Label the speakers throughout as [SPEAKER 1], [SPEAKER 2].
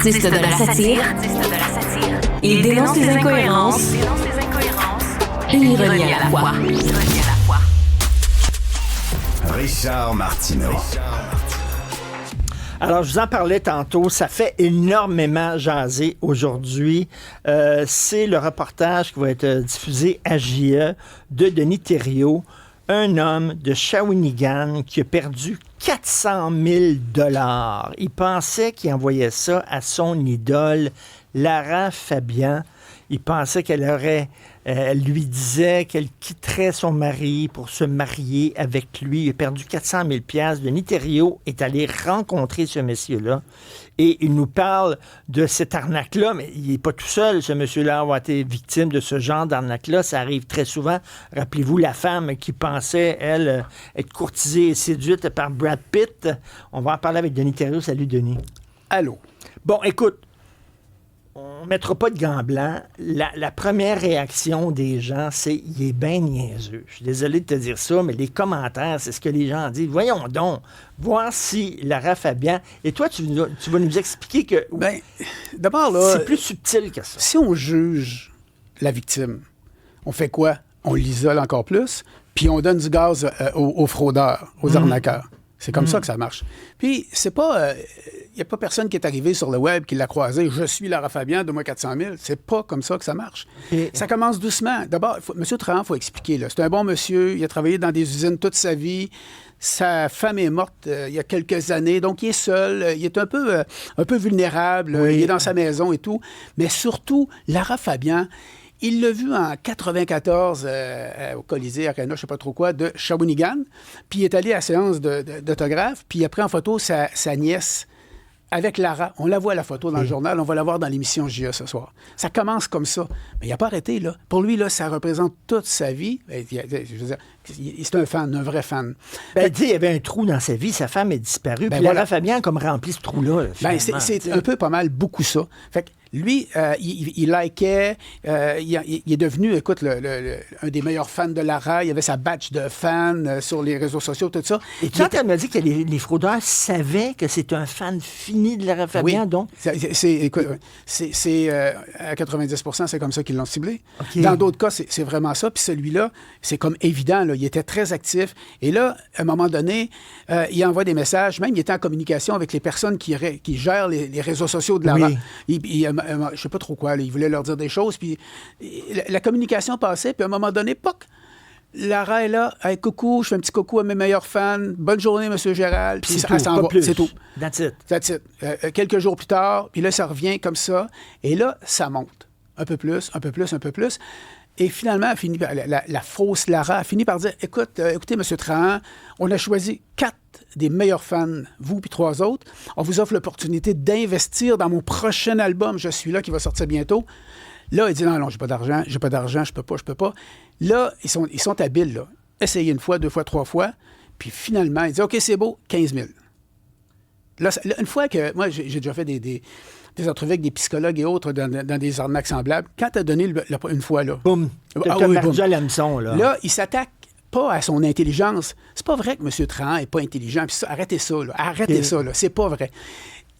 [SPEAKER 1] artiste de la satire. Il dénonce les incohérences et l'ironie à la fois.
[SPEAKER 2] Richard Martineau.
[SPEAKER 3] Alors, je vous en parlais tantôt, ça fait énormément jaser aujourd'hui. C'est le reportage qui va être diffusé à JE de Denis Thériault, un homme de Shawinigan qui a perdu 400 000 $. Il pensait qu'il envoyait ça à son idole, Lara Fabian. Il pensait elle lui disait qu'elle quitterait son mari pour se marier avec lui. Il a perdu 400 000 $. Denis Thériault est allé rencontrer ce monsieur-là et il nous parle de cette arnaque-là, mais il n'est pas tout seul, ce monsieur-là, à avoir été victime de ce genre d'arnaque-là. Ça arrive très souvent. Rappelez-vous la femme qui pensait, elle, être courtisée et séduite par Brad Pitt. On va en parler avec Denis Thériault. Salut, Denis.
[SPEAKER 4] Allô.
[SPEAKER 3] Bon, écoute, on ne mettra pas de gants blancs. La première réaction des gens, c'est « il est bien niaiseux ». Je suis désolé de te dire ça, mais les commentaires, c'est ce que les gens disent. Voyons donc, voir si Lara Fabian... Et toi, tu vas nous expliquer que
[SPEAKER 4] d'abord, là,
[SPEAKER 3] c'est plus subtil que ça.
[SPEAKER 4] Si on juge la victime, on fait quoi? On l'isole encore plus, puis on donne du gaz aux fraudeurs, aux arnaqueurs. C'est comme ça que ça marche. Puis, c'est pas... Il n'y a pas personne qui est arrivé sur le web qui l'a croisé. Je suis Lara Fabian, donne-moi 400 000. C'est pas comme ça que ça marche. Ça commence doucement. D'abord, M. Trahan, il faut expliquer. Là. C'est un bon monsieur. Il a travaillé dans des usines toute sa vie. Sa femme est morte il y a quelques années. Donc, il est seul. Il est un peu vulnérable.
[SPEAKER 3] Oui.
[SPEAKER 4] Il est dans sa maison et tout. Mais surtout, Lara Fabian... Il l'a vu en 94 au Colisée Arena, je ne sais pas trop quoi, de Shawinigan. Puis il est allé à la séance d'autographe. Puis il a pris en photo sa nièce avec Lara. On la voit à la photo dans le journal. On va la voir dans l'émission JA ce soir. Ça commence comme ça. Mais il n'a pas arrêté, là. Pour lui, là, ça représente toute sa vie. Je veux dire, c'est un fan, un vrai fan.
[SPEAKER 3] Il y avait un trou dans sa vie. Sa femme est disparue. Puis Lara Fabian a comme rempli ce trou-là.
[SPEAKER 4] C'est un peu pas mal beaucoup ça. Fait que lui, il likait, il est devenu, écoute, un des meilleurs fans de Lara. Il avait sa badge de fan sur les réseaux sociaux, tout ça.
[SPEAKER 3] Et tu entends me dire que les fraudeurs savaient que c'est un fan fini de Lara Fabian,
[SPEAKER 4] oui.
[SPEAKER 3] donc?
[SPEAKER 4] Écoute, c'est à 90 %, c'est comme ça qu'ils l'ont ciblé.
[SPEAKER 3] Okay.
[SPEAKER 4] Dans d'autres cas, c'est vraiment ça. Puis celui-là, c'est comme évident, là, il était très actif. Et là, à un moment donné, il envoie des messages. Même, il était en communication avec les personnes qui gèrent les réseaux sociaux de Lara.
[SPEAKER 3] Oui.
[SPEAKER 4] Je ne sais pas trop quoi, là, il voulait leur dire des choses, puis la communication passait, puis à un moment donné, poc, Lara est là, hey, coucou, je fais un petit coucou à mes meilleurs fans, bonne journée, M. Gérald, puis ça s'en va, c'est tout.
[SPEAKER 3] That's it.
[SPEAKER 4] That's it. Quelques jours plus tard, puis là, ça revient comme ça, et là, ça monte, un peu plus, un peu plus, un peu plus, et finalement, la fausse Lara a fini par dire, écoutez, M. Trahan, on a choisi 4 des meilleurs fans, vous puis 3 autres. On vous offre l'opportunité d'investir dans mon prochain album, Je suis là, qui va sortir bientôt. Là, il dit, non, j'ai pas d'argent, je peux pas. Là, ils sont habiles, là. Essayez 1 fois, 2 fois, 3 fois. Puis finalement, il dit, OK, c'est beau, 15 000. Là, une fois que, moi, j'ai déjà fait des entrevues avec des psychologues et autres dans des arnaques semblables. Quand tu as donné une fois, là...
[SPEAKER 3] Boum! T'as perdu à l'hameçon, là.
[SPEAKER 4] Là, il s'attaque pas à son intelligence. C'est pas vrai que M. Trahan n'est pas intelligent. Puis ça, arrêtez ça, là. Arrêtez ça, là. C'est pas vrai.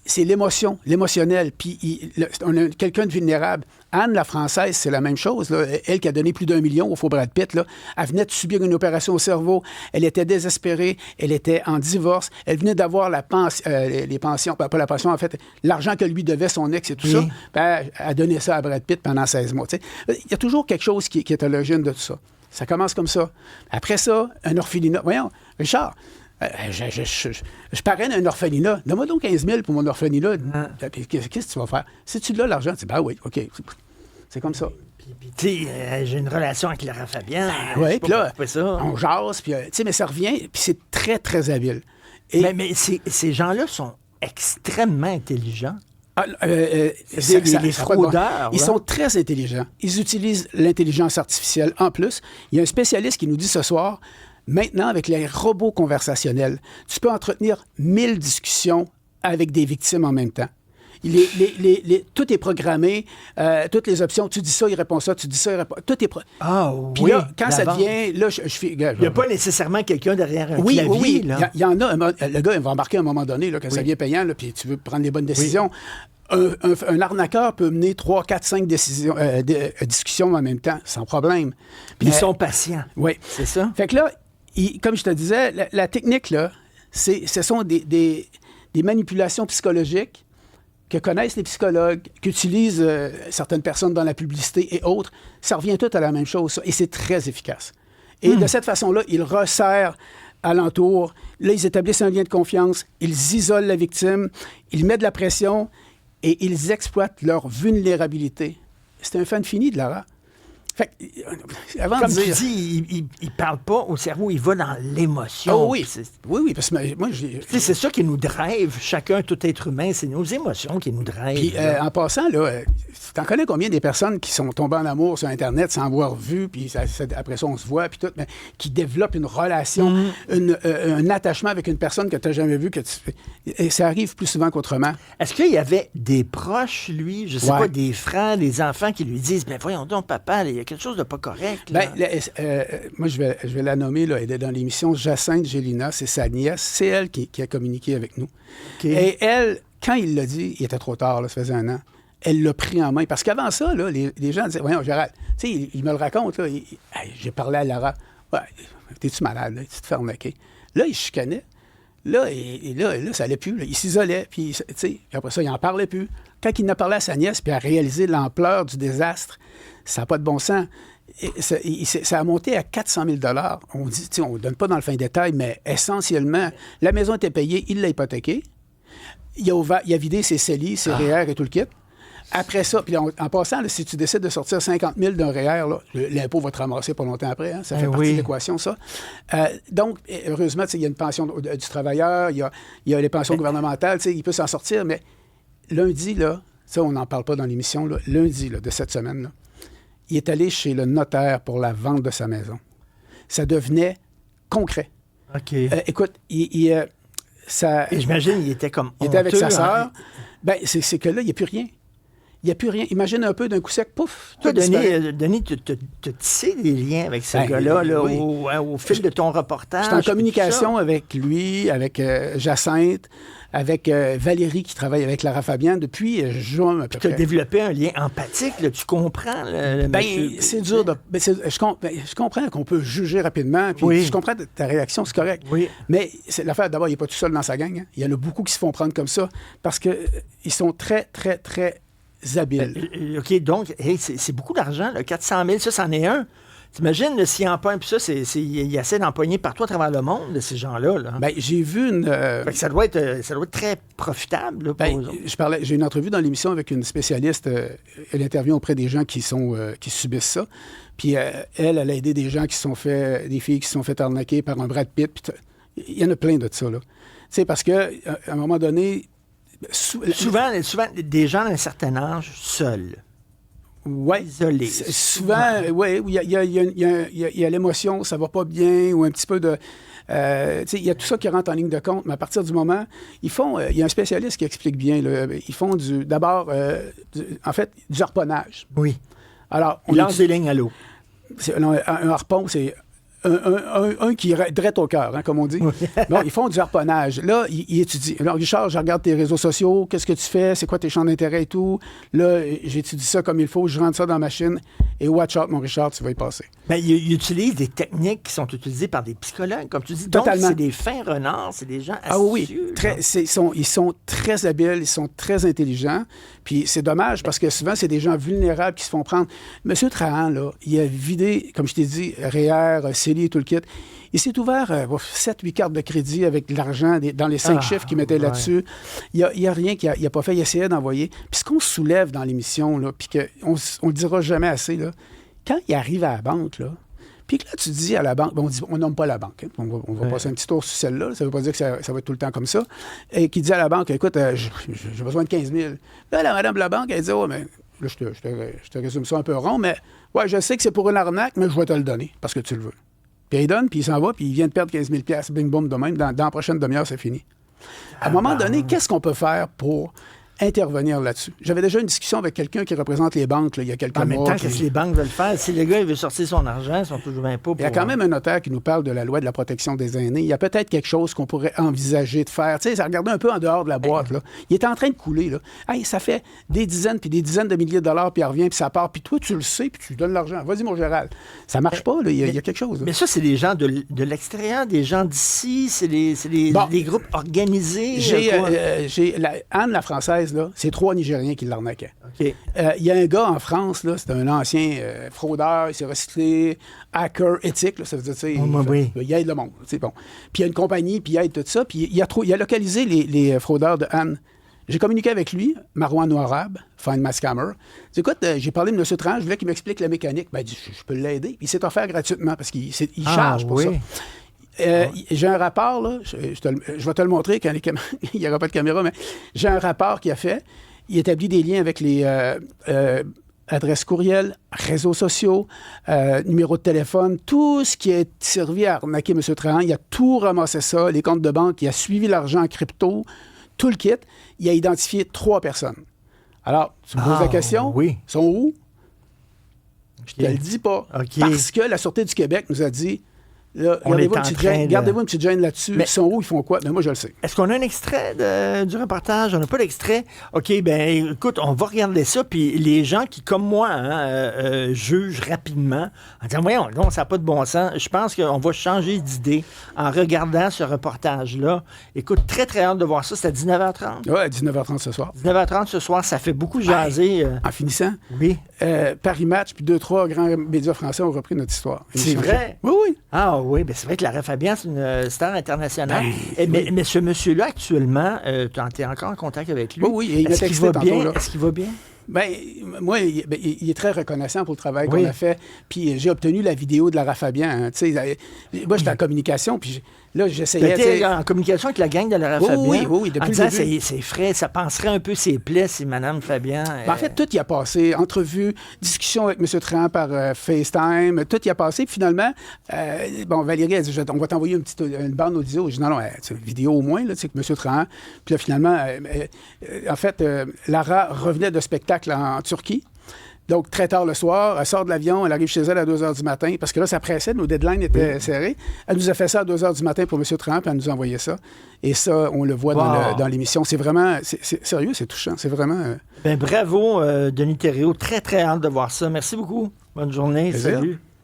[SPEAKER 4] C'est l'émotion, l'émotionnel. Puis on a quelqu'un de vulnérable. Anne, la Française, c'est la même chose. Là. Elle qui a donné plus d'1 million au faux Brad Pitt, là, elle venait de subir une opération au cerveau. Elle était désespérée. Elle était en divorce. Elle venait d'avoir les pensions, pas la pension, en fait, l'argent que lui devait son ex et tout ça. Ben, elle a donné ça à Brad Pitt pendant 16 mois. Il y a toujours quelque chose qui est à l'origine de tout ça. Ça commence comme ça. Après ça, un orphelinat. Voyons, Richard... Je parraine un orphelinat. Donne-moi donc 15 000 pour mon orphelinat. Qu'est-ce que tu vas faire? Si tu l'as, l'argent, tu dis, ben oui, OK. C'est comme ça.
[SPEAKER 3] Puis tu sais, j'ai une relation avec Lara Fabian.
[SPEAKER 4] Oui, puis là,
[SPEAKER 3] ça.
[SPEAKER 4] on jase, puis tu sais, mais ça revient, puis c'est très habile.
[SPEAKER 3] Mais ces gens-là sont extrêmement intelligents.
[SPEAKER 4] Les
[SPEAKER 3] fraudeurs.
[SPEAKER 4] Ils sont très intelligents. Ils utilisent l'intelligence artificielle en plus. Il y a un spécialiste qui nous dit ce soir, maintenant, avec les robots conversationnels, tu peux entretenir 1000 discussions avec des victimes en même temps. Tout est programmé, toutes les options. Tu dis ça, il répond ça, tu dis ça, il répond... Tout est... Puis là, quand ça devient... Là, il
[SPEAKER 3] n'y a pas nécessairement quelqu'un derrière un clavier.
[SPEAKER 4] Oui. Il y en a. Le gars, il va embarquer à un moment donné, là, quand ça devient payant, là, puis tu veux prendre les bonnes décisions. Un arnaqueur peut mener 3, 4, 5 discussions en même temps, sans problème.
[SPEAKER 3] Puis ils sont patients.
[SPEAKER 4] Oui.
[SPEAKER 3] C'est ça?
[SPEAKER 4] Fait que là, comme je te disais, la technique, là, ce sont des manipulations psychologiques que connaissent les psychologues, qu'utilisent certaines personnes dans la publicité et autres. Ça revient tout à la même chose, ça, et c'est très efficace. Et de cette façon-là, ils resserrent alentour. Là, ils établissent un lien de confiance, ils isolent la victime, ils mettent de la pression et ils exploitent leur vulnérabilité. C'est un fan fini de Lara. Fait que, avant
[SPEAKER 3] Comme
[SPEAKER 4] de dire...
[SPEAKER 3] tu dis, il parle pas au cerveau, il va dans l'émotion.
[SPEAKER 4] Oh oui, oui, parce que moi,
[SPEAKER 3] c'est ça qui nous drive, chacun, tout être humain, c'est nos émotions qui nous drive.
[SPEAKER 4] Puis, en passant, là, tu en connais combien des personnes qui sont tombées en amour sur Internet sans avoir vu, puis après ça, on se voit, puis tout, mais qui développent une relation, un attachement avec une personne que tu n'as jamais vue, et ça arrive plus souvent qu'autrement.
[SPEAKER 3] Est-ce qu'il y avait des proches, lui, je sais pas, des frères, des enfants qui lui disent, ben voyons donc, papa, il y a quelque chose de pas correct. Là.
[SPEAKER 4] Moi, je vais la nommer, là, elle est dans l'émission Jacinthe Gélina, c'est sa nièce, c'est elle qui a communiqué avec nous. Okay. Et elle, quand il l'a dit, il était trop tard, là, ça faisait 1 an, elle l'a pris en main. Parce qu'avant ça, là, les gens disaient, voyons, Gérald, tu sais, il me le raconte, là, j'ai parlé à Lara, ouais, t'es-tu malade, là, tu te fais arnaquer. Là, il chicanait. Là, là, ça allait plus. Là. Il s'isolait, puis après ça, il n'en parlait plus. Quand il en a parlé à sa nièce, puis a réalisé l'ampleur du désastre, ça n'a pas de bon sens. Ça a monté à 400 000 $. On dit, on ne donne pas dans le fin détail, mais essentiellement, la maison était payée, il l'a hypothéquée. Il a vidé ses CELI, ses REER et tout le kit. Après ça, puis en passant, là, si tu décides de sortir 50 000 d'un REER, là, l'impôt va te ramasser pas longtemps après. Hein, ça fait partie de l'équation, ça. Donc, heureusement, il y a une pension du travailleur, il y a les pensions gouvernementales, il peut s'en sortir, mais lundi, là, ça, on n'en parle pas dans l'émission, là, lundi là, de cette semaine, là, il est allé chez le notaire pour la vente de sa maison. Ça devenait concret.
[SPEAKER 3] OK.
[SPEAKER 4] Écoute,
[SPEAKER 3] Et j'imagine, il était comme
[SPEAKER 4] il était avec sa sœur.
[SPEAKER 3] Hein?
[SPEAKER 4] Ben, c'est que là, il n'y a plus rien. Il n'y a plus rien. Imagine un peu d'un coup sec, pouf.
[SPEAKER 3] Toi, Denis, tu tissé des liens avec ce gars-là là,
[SPEAKER 4] oui.
[SPEAKER 3] au fil de ton reportage.
[SPEAKER 4] Je suis en communication avec lui, avec Jacinthe, avec Valérie qui travaille avec Lara Fabian depuis juin à peu près.
[SPEAKER 3] Tu as développé un lien empathique, là, tu comprends.
[SPEAKER 4] C'est dur de... je comprends qu'on peut juger rapidement, puis je comprends ta réaction, c'est correct.
[SPEAKER 3] Oui.
[SPEAKER 4] Mais l'affaire, d'abord, il n'est pas tout seul dans sa gang. Hein. Il y en a beaucoup qui se font prendre comme ça parce qu'ils sont très, très, très habiles.
[SPEAKER 3] OK, donc, hey, c'est beaucoup d'argent, là, 400 000, ça, c'en est un. T'imagines, s'il empoigne, puis ça, il essaie d'empoigner partout à travers le monde, ces gens-là. Là.
[SPEAKER 4] Ben, j'ai vu une...
[SPEAKER 3] Fait que ça doit être très profitable. Là, pour eux autres.
[SPEAKER 4] J'ai une entrevue dans l'émission avec une spécialiste. Elle intervient auprès des gens qui subissent ça. Puis elle a aidé des gens des filles qui se sont fait arnaquer par un Brad Pitt. Il y en a plein de ça, là. Tu sais, parce qu'à un moment donné...
[SPEAKER 3] Souvent, des gens d'un certain âge, seuls.
[SPEAKER 4] Oui.
[SPEAKER 3] Isolés.
[SPEAKER 4] Souvent, oui, il y a l'émotion, ça va pas bien, ou un petit peu de... il y a tout ça qui rentre en ligne de compte, mais à partir du moment... il y a un spécialiste qui explique bien. Là, ils font d'abord, en fait, du harponnage.
[SPEAKER 3] Oui.
[SPEAKER 4] Alors,
[SPEAKER 3] on lance des lignes à l'eau.
[SPEAKER 4] Un harpon, c'est... Un qui drette au cœur, hein, comme on dit. Oui. Bon, ils font du harponnage. Là, ils étudient. Alors, Richard, je regarde tes réseaux sociaux. Qu'est-ce que tu fais? C'est quoi tes champs d'intérêt et tout? Là, j'étudie ça comme il faut. Je rentre ça dans la machine. Et watch out, mon Richard, tu vas y passer.
[SPEAKER 3] Bien, ils utilisent des techniques qui sont utilisées par des psychologues, comme tu dis.
[SPEAKER 4] Totalement.
[SPEAKER 3] Donc, c'est des fins renards. C'est des gens astucieux.
[SPEAKER 4] Ah oui. Ils sont très habiles. Ils sont très intelligents. Puis c'est dommage parce que souvent, c'est des gens vulnérables qui se font prendre. Monsieur Trahan, là, il a vidé, comme je t'ai dit, REER, CELI et tout le kit. Il s'est ouvert 7-8 cartes de crédit avec de l'argent dans les 5 chiffres qu'il mettait là-dessus. Il n'y a rien qu'il n'a pas fait. Il essayait d'envoyer. Puis ce qu'on soulève dans l'émission, là, puis qu'on ne le dira jamais assez, là, quand il arrive à la banque, là, puis que là, tu dis à la banque, on nomme pas la banque. Hein, on va passer un petit tour sur celle-là. Ça ne veut pas dire que ça va être tout le temps comme ça. Et qui dit à la banque, écoute, j'ai besoin de 15 000. Là, la madame de la banque, elle dit, oh, mais là, je te résume ça un peu rond, mais ouais, je sais que c'est pour une arnaque, mais je vais te le donner parce que tu le veux. Puis il donne, puis il s'en va, puis il vient de perdre 15 000 $, bing, boum, de même. Dans la prochaine demi-heure, c'est fini. À un moment donné, qu'est-ce qu'on peut faire pour intervenir là-dessus. J'avais déjà une discussion avec quelqu'un qui représente les banques là, il y a quelques
[SPEAKER 3] En
[SPEAKER 4] mois.
[SPEAKER 3] même temps, qu'est-ce que les banques veulent faire? Si le gars il veut sortir son argent, ils sont toujours bien pas.
[SPEAKER 4] Il y a quand même un notaire qui nous parle de la loi de la protection des aînés. Il y a peut-être quelque chose qu'on pourrait envisager de faire. Tu sais, ça regardait un peu en dehors de la boîte. Là. Il est en train de couler. Là. Hey, ça fait des dizaines puis des dizaines de milliers de dollars, puis il revient, puis ça part. Puis toi, tu le sais, puis tu lui donnes l'argent. Vas-y, mon Gérald. Ça marche pas. Là. Il y a quelque chose. Là.
[SPEAKER 3] Mais ça, c'est des gens de l'extérieur, des gens d'ici, c'est des groupes organisés.
[SPEAKER 4] Anne, la Française, là, c'est 3 Nigériens qui l'arnaquaient.
[SPEAKER 3] OK.
[SPEAKER 4] Il y a un gars en France, là, c'est un ancien fraudeur, il s'est recyclé, hacker éthique, là, ça veut dire, tu sais, il aide le monde, c'est bon. Puis il y a une compagnie, puis il aide tout ça, puis il a localisé les fraudeurs de Anne. J'ai communiqué avec lui, Marouane Ouarab, Find My Scammer. J'ai dit, écoute, j'ai parlé de M. Tran, je voulais qu'il m'explique la mécanique. Ben, je peux l'aider. Puis il s'est offert gratuitement parce qu'il charge pour ça. J'ai un rapport, là, je vais te le montrer quand il n'y aura pas de caméra, mais j'ai un rapport qu'il a fait. Il établit des liens avec les adresses courriel, réseaux sociaux, numéros de téléphone, tout ce qui a servi à arnaquer M. Trahan. Il a tout ramassé ça, les comptes de banque, il a suivi l'argent en crypto, tout le kit. Il a identifié 3 personnes. Alors, tu me poses la question, ils sont où? Je te le dis pas.
[SPEAKER 3] Okay.
[SPEAKER 4] Parce que la Sûreté du Québec nous a dit... Là, gardez-vous une petite gêne là-dessus. Ils sont où? Ils font quoi? Mais moi, je le sais.
[SPEAKER 3] Est-ce qu'on a un extrait du reportage? On n'a pas d'extrait? OK, ben écoute, on va regarder ça, puis les gens qui, comme moi, jugent rapidement, en disant, voyons, non, ça n'a pas de bon sens, je pense qu'on va changer d'idée en regardant ce reportage-là. Écoute, très, très hâte de voir ça. C'est à 19h30?
[SPEAKER 4] Oui, à 19h30 ce soir.
[SPEAKER 3] 19h30 ce soir, ça fait beaucoup jaser.
[SPEAKER 4] En finissant?
[SPEAKER 3] Oui.
[SPEAKER 4] Paris Match, puis 2-3 grands médias français ont repris notre histoire.
[SPEAKER 3] C'est vrai?
[SPEAKER 4] Oui, oui.
[SPEAKER 3] Ah oui, bien c'est vrai que Lara Fabian, c'est une star internationale. Mais ce monsieur-là, actuellement, tu es encore en contact avec lui.
[SPEAKER 4] Oui, il m'a texté tantôt. Est-ce
[SPEAKER 3] qu'il va bien?
[SPEAKER 4] Bien, moi, il est très reconnaissant pour le travail qu'on a fait. Puis j'ai obtenu la vidéo de Lara Fabian. Hein, moi, j'étais en communication, puis là, j'essayais...
[SPEAKER 3] Tu étais en communication avec la gang de Lara Fabian?
[SPEAKER 4] Oui, depuis le début.
[SPEAKER 3] C'est frais, ça penserait un peu ses plaies si Mme Fabian...
[SPEAKER 4] En fait, tout y a passé. Entrevue, discussion avec M. Trahan par FaceTime, tout y a passé. Puis finalement, Valérie a dit, on va t'envoyer une bande audio. J'ai dit, non, une vidéo au moins, là, que M. Trahan. Puis là, finalement, en fait, Lara revenait de spectacle en Turquie. Donc, très tard le soir, elle sort de l'avion, elle arrive chez elle à 2 h du matin, parce que là, ça pressait, nos deadlines étaient serrés. Elle nous a fait ça à 2 h du matin pour M. Trump, puis elle nous a envoyé ça. Et ça, on le voit dans l'émission. C'est vraiment, c'est sérieux, c'est touchant. C'est vraiment...
[SPEAKER 3] Ben, bravo, Denis Thériault. Très, très hâte de voir ça. Merci beaucoup. Bonne journée. Salut.